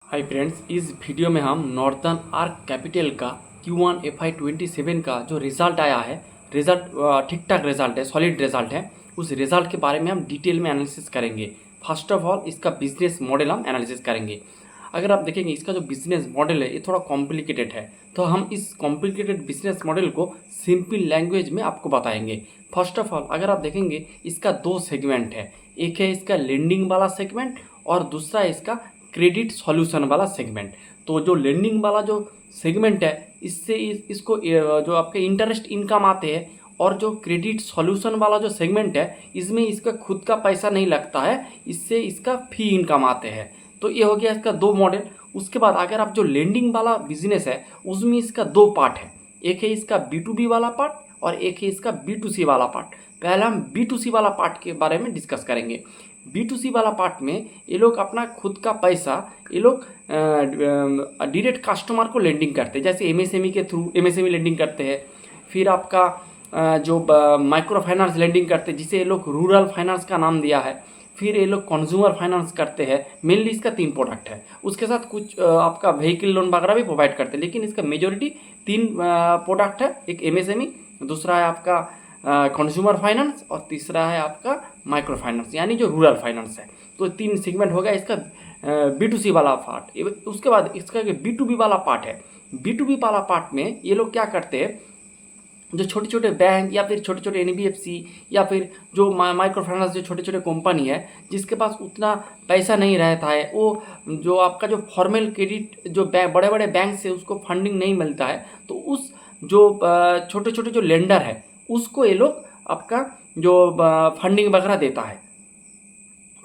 Hi friends, इस video में हम नॉर्दर्न आर्क कैपिटल का Q1 FY27 का जो रिज़ल्ट आया है, रिज़ल्ट ठीक ठाक रिज़ल्ट है, सॉलिड रिज़ल्ट है। उस रिज़ल्ट के बारे में हम डिटेल में एनालिसिस करेंगे। फर्स्ट ऑफ ऑल इसका बिजनेस मॉडल हम एनालिसिस करेंगे। अगर आप देखेंगे इसका जो बिजनेस मॉडल है ये थोड़ा कॉम्प्लिकेटेड है, तो हम इस कॉम्प्लिकेटेड बिजनेस मॉडल को सिंपल लैंग्वेज में आपको बताएंगे। फर्स्ट ऑफ ऑल अगर आप देखेंगे इसका दो सेगमेंट है, एक है इसका लेंडिंग वाला सेगमेंट और दूसरा है इसका क्रेडिट सॉल्यूशन वाला सेगमेंट। तो जो लेंडिंग वाला जो सेगमेंट है इससे इसको जो आपके इंटरेस्ट इनकम आते हैं, और जो क्रेडिट सॉल्यूशन वाला जो सेगमेंट है इसमें इसका खुद का पैसा नहीं लगता है, इससे इसका फी इनकम आते हैं। तो ये हो गया इसका दो मॉडल। उसके बाद अगर आप जो लेंडिंग वाला बिजनेस है उसमें इसका दो पार्ट है, एक है इसका B2B वाला पार्ट और एक है इसका B2C वाला पार्ट। पहले हम B2C वाला पार्ट के बारे में डिस्कस करेंगे। B2C वाला पार्ट में ये लोग अपना खुद का पैसा ये लोग डायरेक्ट कस्टमर को लेंडिंग करते हैं, जैसे MSME के थ्रू MSME लेंडिंग करते हैं। फिर आपका जो माइक्रो फाइनेंस लेंडिंग करते हैं जिसे ये लोग रूरल फाइनेंस का नाम दिया है। फिर ये लोग कंज्यूमर फाइनेंस करते हैं। मेनली इसका तीन प्रोडक्ट है, उसके साथ कुछ आपका व्हीकल लोन वगैरह भी प्रोवाइड करते हैं, लेकिन इसका मेजोरिटी तीन प्रोडक्ट है। एक MSME, दूसरा है आपका कंज्यूमर फाइनेंस और तीसरा है आपका माइक्रो फाइनेंस यानी जो रूरल फाइनेंस है। तो तीन सेगमेंट हो गया इसका B2C वाला पार्ट। उसके बाद इसका B2B वाला पार्ट है। B2B वाला पार्ट में ये लोग क्या करते हैं, जो छोटे छोटे बैंक या फिर छोटे छोटे NBFC या फिर जो माइक्रो फाइनेंस जो छोटे छोटे कंपनी है जिसके पास उतना पैसा नहीं रहता है, वो जो आपका जो फॉर्मल क्रेडिट जो बड़े बड़े बैंक से उसको फंडिंग नहीं मिलता है, तो उस जो छोटे छोटे जो लेंडर है उसको ये लोग आपका जो फंडिंग वगैरह देता है।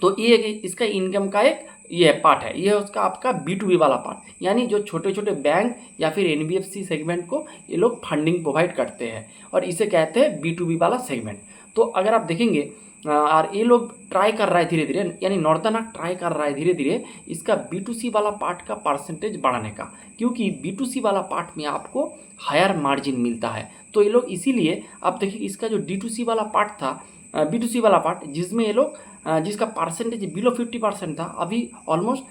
तो ये इसका इनकम का एक ये पार्ट है, ये उसका आपका B2B वाला पार्ट, यानी जो छोटे छोटे बैंक या फिर NBFC सेगमेंट को ये लोग फंडिंग प्रोवाइड करते हैं और इसे कहते हैं B2B वाला सेगमेंट। तो अगर आप देखेंगे और ये लोग ट्राई कर रहा है धीरे धीरे, यानी नॉर्दर्न आर्क ट्राई कर रहा है धीरे धीरे इसका B2C वाला पार्ट का परसेंटेज बढ़ाने का, क्योंकि B2C वाला पार्ट में आपको हायर मार्जिन मिलता है। तो ये लोग इसीलिए आप देखिए इसका जो D2C वाला पार्ट था, B2C वाला पार्ट जिसमें ये लोग जिसका परसेंटेज बिलो 50% था, अभी ऑलमोस्ट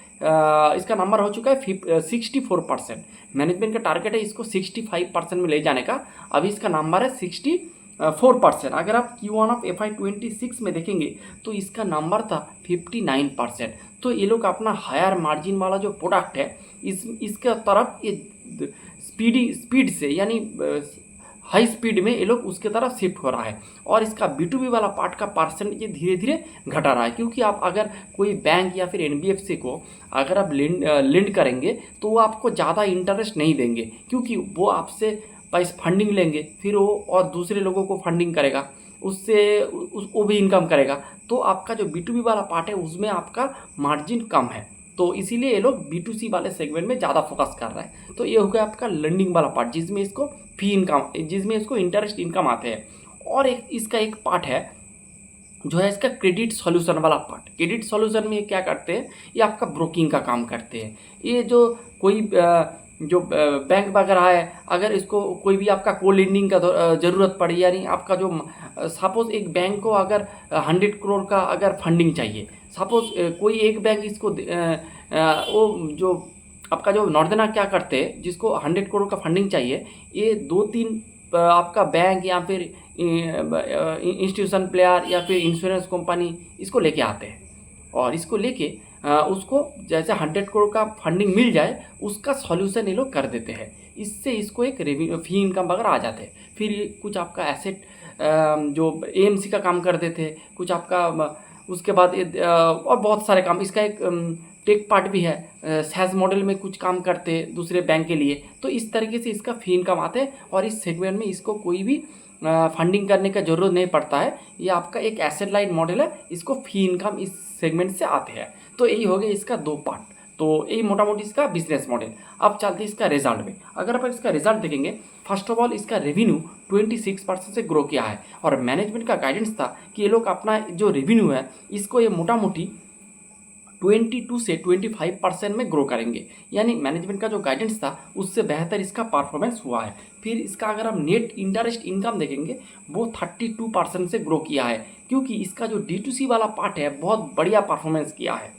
इसका नंबर हो चुका है 64%। मैनेजमेंट का टारगेट है इसको 65% में ले जाने का, अभी इसका नंबर है 64%। अगर आप Q1 ऑफ FY26 में देखेंगे तो इसका नंबर था 59%। तो ये लोग अपना हायर मार्जिन वाला जो प्रोडक्ट है इसके तरफ ये स्पीड से यानी हाई स्पीड में ये लोग उसके तरफ शिफ्ट हो रहा है, और इसका B2B वाला पार्ट का परसेंटेज धीरे धीरे घटा रहा है। क्योंकि आप अगर कोई बैंक या फिर NBFC को अगर आप लेंड करेंगे तो वो आपको ज़्यादा इंटरेस्ट नहीं देंगे, क्योंकि वो आपसे पैसा फंडिंग लेंगे, फिर वो और दूसरे लोगों को फंडिंग करेगा, उससे वो भी इनकम करेगा। तो आपका जो B2B वाला पार्ट है उसमें आपका मार्जिन कम है, तो इसीलिए ये लोग B2C वाले सेगमेंट में ज़्यादा फोकस कर रहा है। तो ये हो गया आपका लर्निंग वाला पार्ट जिसमें इसको फी इनकम, जिसमें इसको इंटरेस्ट इनकम आते हैं। और एक इसका एक पार्ट है जो है इसका क्रेडिट सॉल्यूशन वाला पार्ट। क्रेडिट सॉल्यूशन में ये क्या करते हैं, ये आपका ब्रोकिंग का काम करते हैं। ये जो कोई जो बैंक वगैरह है, अगर इसको कोई भी आपका को लेंडिंग का ज़रूरत पड़े, यानी आपका जो सपोज एक बैंक को अगर 100 करोड़ का अगर फंडिंग चाहिए, सपोज कोई एक बैंक इसको वो जो आपका जो नॉर्दर्न आर्क क्या करते हैं, जिसको 100 करोड़ का फंडिंग चाहिए, ये 2-3 आपका बैंक या फिर इंस्टीट्यूशन प्लेयर या फिर इंश्योरेंस कंपनी इसको लेके आते हैं, और इसको लेके उसको जैसे 100 करोड़ का फंडिंग मिल जाए उसका सॉल्यूशन ये लोग कर देते हैं। इससे इसको एक रेवेन्यू फी इनकम वगैरह आ जाते हैं। फिर कुछ आपका एसेट जो AMC का काम कर देते हैं, कुछ आपका उसके बाद और बहुत सारे काम, इसका एक टेक पार्ट भी है, SaaS मॉडल में कुछ काम करते हैं दूसरे बैंक के लिए। तो इस तरीके से इसका फी इनकम आते हैं, और इस सेगमेंट में इसको कोई भी फंडिंग करने का ज़रूरत नहीं पड़ता है। ये आपका एक एसेट लाइट मॉडल है, इसको फी इनकम इस सेगमेंट से आते हैं। तो यही हो गया इसका दो पार्ट। तो यही मोटा मोटी इसका बिजनेस मॉडल। अब चलते हैं इसका रिजल्ट में। अगर आप इसका रिजल्ट देखेंगे, फर्स्ट ऑफ ऑल इसका रेवेन्यू 26% से ग्रो किया है, और मैनेजमेंट का गाइडेंस था कि ये लोग अपना जो रेवेन्यू है इसको ये मोटा मोटी 22 से 25% में ग्रो करेंगे। यानी मैनेजमेंट का जो गाइडेंस था उससे बेहतर इसका परफॉर्मेंस हुआ है। फिर इसका अगर हम नेट इंटरेस्ट इनकम देखेंगे वो 32% से ग्रो किया है, क्योंकि इसका जो D2C वाला पार्ट है बहुत बढ़िया परफॉर्मेंस किया है।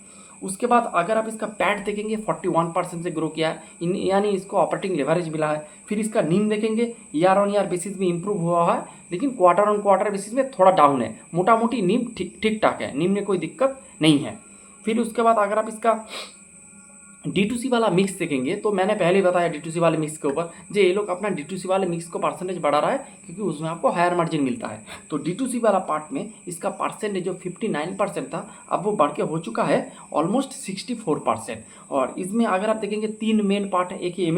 उसके बाद अगर आप इसका पैट देखेंगे 41% से ग्रो किया है, यानी इसको ऑपरेटिंग लेवरेज मिला है। फिर इसका नीम देखेंगे ईयर ऑन ईयर बेसिस में इंप्रूव हुआ है, लेकिन क्वार्टर ऑन क्वार्टर बेसिस में थोड़ा डाउन है। मोटा मोटी नीम ठीक ठाक है, नीम में कोई दिक्कत नहीं है। फिर उसके बाद अगर आप इसका D2C वाला मिक्स देखेंगे तो मैंने पहले ही बताया D2C वाले मिक्स के ऊपर, जो ये लोग अपना D2C वाले मिक्स को परसेंटेज बढ़ा रहा है क्योंकि उसमें आपको हायर मार्जिन मिलता है। तो D2C वाला पार्ट में इसका परसेंटेज जो 59% था अब वो बढ़ के हो चुका है ऑलमोस्ट 64%। और इसमें अगर आप देखेंगे 3 मेन पार्ट है। एक ही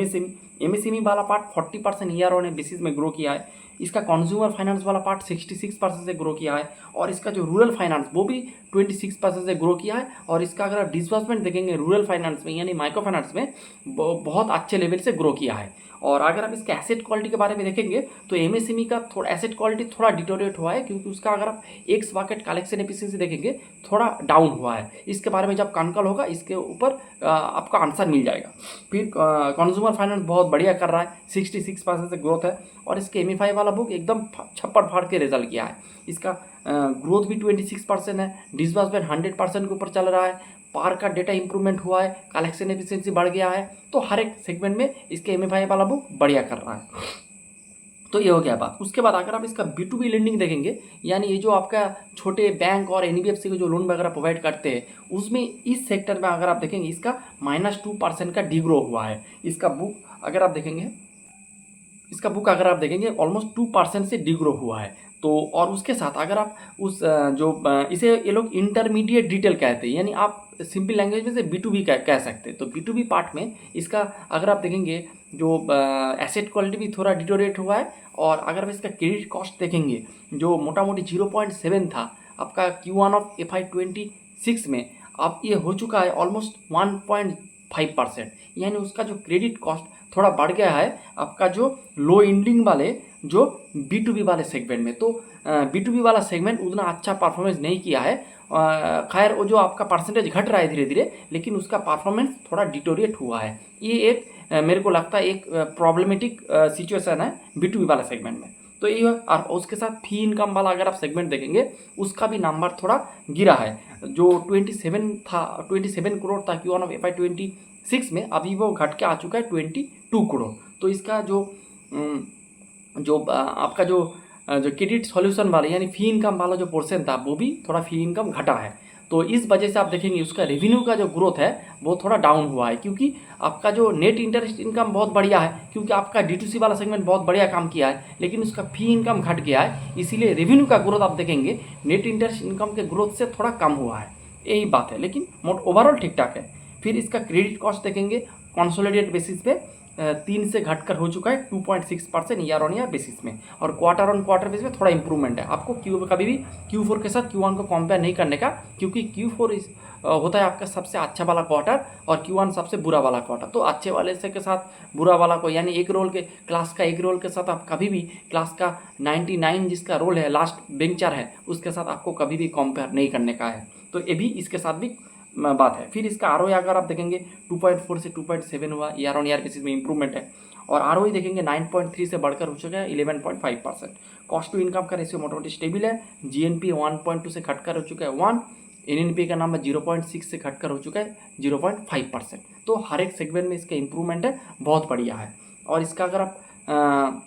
MSME वाला पार्ट 40% ईयर ऑन बेसिस में ग्रो किया है। इसका कंज्यूमर फाइनेंस वाला पार्ट 66% से ग्रो किया है। और इसका जो रूरल फाइनेंस वो भी 26% से ग्रो किया है। और इसका अगर आप डिसबर्समेंट देखेंगे रूरल फाइनेंस में यानी माइक्रो फाइनेंस में बहुत अच्छे लेवल से ग्रो किया है। और अगर आप इसके एसेट क्वालिटी के बारे में देखेंगे तो MSME का थोड़ा एसेट क्वालिटी थोड़ा डिटोरेट हुआ है, क्योंकि उसका अगर आप एक्स बाकेट कलेक्शन एफिशिएंसी देखेंगे थोड़ा डाउन हुआ है। इसके बारे में जब कनकल होगा इसके ऊपर आपका आंसर मिल जाएगा। फिर कंज्यूमर फाइनेंस बहुत बढ़िया कर रहा है, 66% से ग्रोथ है। और इसके MFI वाला बुक एकदम छप्पड़ फाड़ के रिजल्ट किया है। इसका ग्रोथ भी 26% है, डिसबर्समेंट 100% के ऊपर चल रहा है, पार का डेटा इंप्रूवमेंट हुआ है, कलेक्शन एफिशिएंसी बढ़ गया है। तो हर एक सेगमेंट में इसके MFI वाला बुक बढ़िया कर रहा है। तो ये हो गया बात। उसके बाद अगर आप इसका B2B लेंडिंग देखेंगे, यानी ये जो आपका छोटे बैंक और NBFC को जो लोन वगैरह प्रोवाइड करते हैं, उसमें इस सेक्टर में अगर आप देखेंगे इसका -2% का डिग्रो हुआ है। इसका बुक अगर आप देखेंगे ऑलमोस्ट 2% से डिग्रो हुआ है। तो और उसके साथ अगर आप उस इसे ये लोग इंटरमीडिएट डिटेल कहते हैं, यानी आप सिंपल लैंग्वेज में से B2B कह सकते हैं। तो B2B पार्ट में इसका अगर आप देखेंगे जो एसेट क्वालिटी भी थोड़ा डिटोरेट हुआ है। और अगर आप इसका क्रेडिट कॉस्ट देखेंगे जो मोटा मोटी 0.7 था आपका Q1 ऑफ FY26 में, अब ये हो चुका है ऑलमोस्ट 1.5%, यानी उसका जो क्रेडिट कॉस्ट थोड़ा बढ़ गया है आपका जो लो इंडिंग वाले जो B2B वाले सेगमेंट में। तो B2B वाला सेगमेंट उतना अच्छा परफॉर्मेंस नहीं किया है। खैर वो जो आपका परसेंटेज घट रहा है धीरे धीरे, लेकिन उसका परफॉर्मेंस थोड़ा डिटोरिएट हुआ है। ये एक मेरे को लगता है एक प्रॉब्लमेटिक सिचुएशन है B2B वाला सेगमेंट में। तो ये और उसके साथ फी इनकम वाला अगर आप सेगमेंट देखेंगे उसका भी नंबर थोड़ा गिरा है। जो 27 करोड़ था Q1 ऑफ FY26 में, अभी वो घट के आ चुका है 22 करोड़। तो इसका आपका जो क्रेडिट सॉल्यूशन वाला यानी फी इनकम वाला जो पोर्शन था वो भी थोड़ा फी इनकम घटा है। तो इस वजह से आप देखेंगे उसका रेवेन्यू का जो ग्रोथ है वो थोड़ा डाउन हुआ है, क्योंकि आपका जो नेट इंटरेस्ट इनकम बहुत बढ़िया है, क्योंकि आपका D2C वाला सेगमेंट बहुत बढ़िया काम किया है, लेकिन उसका फी इनकम घट गया है। इसीलिए रेवेन्यू का ग्रोथ आप देखेंगे नेट इंटरेस्ट इनकम के ग्रोथ से थोड़ा कम हुआ है, यही बात है, लेकिन ओवरऑल ठीक ठाक है। फिर इसका क्रेडिट कॉस्ट देखेंगे कंसोलिडेटेड बेसिस पे 3 से घटकर हो चुका है 2.6% ईयर ऑन ईयर बेसिस में। और क्वार्टर ऑन क्वार्टर बेसिस में थोड़ा इंप्रूवमेंट है। आपको कभी भी Q4 के साथ Q1 को कंपेयर नहीं करने का, क्योंकि Q4 होता है आपका सबसे अच्छा वाला क्वार्टर और Q1 सबसे बुरा वाला क्वार्टर। तो अच्छे वाले से के साथ बुरा वाला को, यानी एक रोल के क्लास का एक रोल के साथ आप कभी भी क्लास का 99 जिसका रोल है लास्ट बेंचर है उसके साथ आपको कभी भी कंपेयर नहीं करने का है। तो ये भी इसके साथ भी बात है। फिर इसका ROE अगर आप देखेंगे 2.4 से 2.7 हुआ, ईयर ऑन ईयर बेसिस में इंप्रूवमेंट है। और ROE देखेंगे 9.3 से बढ़कर हो चुका है 11.5%। कॉस्ट टू इनकम का रेशियो मोटामोटी स्टेबल है। GNP 1.2 से घटकर हो चुका है 1, NNP का नंबर 0.6 से घटकर हो चुका है 0.5%। तो हर एक सेगमेंट में इसका इंप्रूवमेंट है, बहुत बढ़िया है। और इसका अगर आप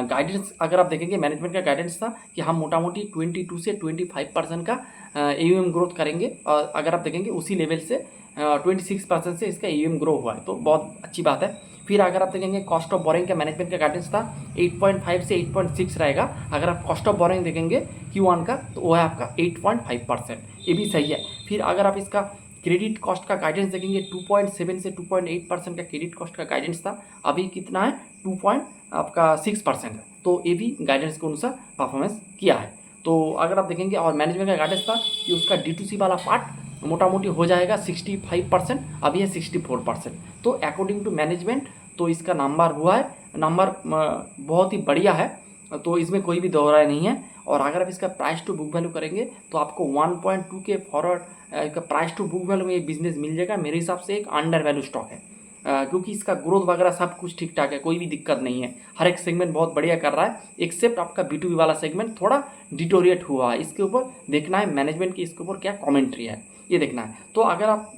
गाइडेंस अगर आप देखेंगे मैनेजमेंट का गाइडेंस था कि हम मोटा मोटी 22 से 25% का AUM ग्रोथ करेंगे। और अगर आप देखेंगे उसी लेवल से 26% से इसका AUM ग्रो हुआ है, तो बहुत अच्छी बात है। फिर अगर आप देखेंगे कॉस्ट ऑफ बोरिंग का मैनेजमेंट का गाइडेंस था 8.5 से 8.6 रहेगा। अगर आप कॉस्ट ऑफ बोरिंग देखेंगे Q1 का तो वो है आपका 8.5%, ये भी सही है। फिर अगर आप इसका क्रेडिट कॉस्ट का गाइडेंस देखेंगे 2.7 से 2.8% का क्रेडिट कॉस्ट का गाइडेंस था, अभी कितना है 2.6% है। तो ये भी गाइडेंस के अनुसार परफॉर्मेंस किया है। तो अगर आप देखेंगे और मैनेजमेंट का गाइडेंस था कि उसका D2C वाला पार्ट मोटा मोटी हो जाएगा 65%, अभी है 64%। तो अकॉर्डिंग टू मैनेजमेंट तो इसका नंबर हुआ है, नंबर बहुत ही बढ़िया है, तो इसमें कोई भी दोहराया नहीं है। और अगर आप इसका प्राइस टू बुक वैल्यू करेंगे तो आपको 1.2 के फॉरवर्ड का प्राइस टू बुक वैल्यू में ये बिजनेस मिल जाएगा। मेरे हिसाब से एक अंडर वैल्यू स्टॉक है, क्योंकि इसका ग्रोथ वगैरह सब कुछ ठीक ठाक है, कोई भी दिक्कत नहीं है। हर एक सेगमेंट बहुत बढ़िया कर रहा है, एक्सेप्ट आपका B2B वाला सेगमेंट थोड़ा डिटोरिएट हुआ है। इसके ऊपर देखना है मैनेजमेंट की इसके ऊपर क्या कमेंट्री है। ये देखना है। तो अगर आप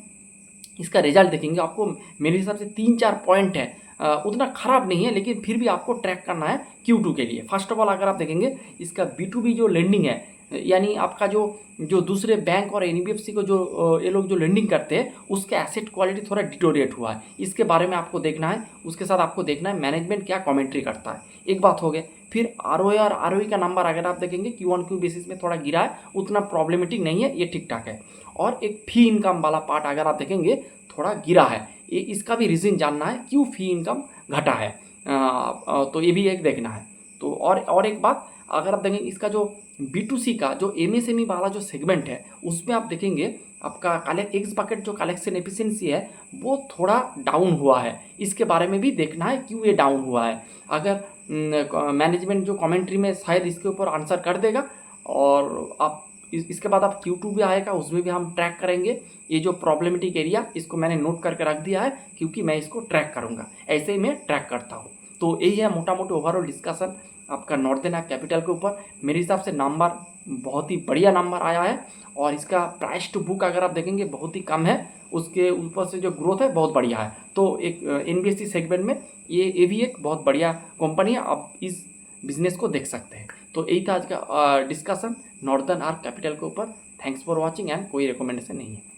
इसका रिजल्ट देखेंगे आपको मेरे हिसाब से 3-4 पॉइंट है, उतना ख़राब नहीं है, लेकिन फिर भी आपको ट्रैक करना है Q2 के लिए। फर्स्ट ऑफ ऑल अगर आप देखेंगे इसका B2B जो लेंडिंग है, यानी आपका जो जो दूसरे बैंक और NBFC को जो ये लोग जो लेंडिंग करते हैं उसके एसेट क्वालिटी थोड़ा डिटोरिएट हुआ है, इसके बारे में आपको देखना है। उसके साथ आपको देखना है मैनेजमेंट क्या कमेंट्री करता है, एक बात हो गई। फिर ROA और ROE का नंबर अगर आप देखेंगे Q1Q बेसिस में थोड़ा गिरा है, उतना प्रॉब्लमेटिक नहीं है, ये ठीक ठाक है। और एक फी इनकम वाला पार्ट अगर आप देखेंगे थोड़ा गिरा है, ये इसका भी रीज़न जानना है क्यों फी इनकम घटा है, तो ये भी एक देखना है। तो और एक बात अगर आप देखेंगे इसका जो B2C का जो MSME वाला जो सेगमेंट है उसमें आप देखेंगे आपका एक्स बकेट जो कलेक्शन एफिशिएंसी है वो थोड़ा डाउन हुआ है, इसके बारे में भी देखना है क्यों ये डाउन हुआ है। अगर मैनेजमेंट जो कमेंट्री में शायद इसके ऊपर आंसर कर देगा, और आप इसके बाद आप Q2 भी आएगा, उसमें भी हम ट्रैक करेंगे। ये जो प्रॉब्लमेटिक एरिया इसको मैंने नोट करके रख दिया है क्योंकि मैं इसको ट्रैक करूँगा, ऐसे ही मैं ट्रैक करता हूँ। तो यही है मोटा मोटी ओवरऑल डिस्कशन आपका नॉर्दर्न आर्क कैपिटल के ऊपर। मेरे हिसाब से नंबर बहुत ही बढ़िया नंबर आया है, और इसका प्राइस टू बुक अगर आप देखेंगे बहुत ही कम है, उसके ऊपर से जो ग्रोथ है बहुत बढ़िया है। तो एक NBFC सेगमेंट में ये भी एक बहुत बढ़िया कंपनी है, आप इस बिजनेस को देख सकते हैं। तो यही था आज का डिस्कशन नॉर्दर्न आर्क कैपिटल के ऊपर। थैंक्स फॉर वॉचिंग एंड कोई रिकमेंडेशन नहीं है।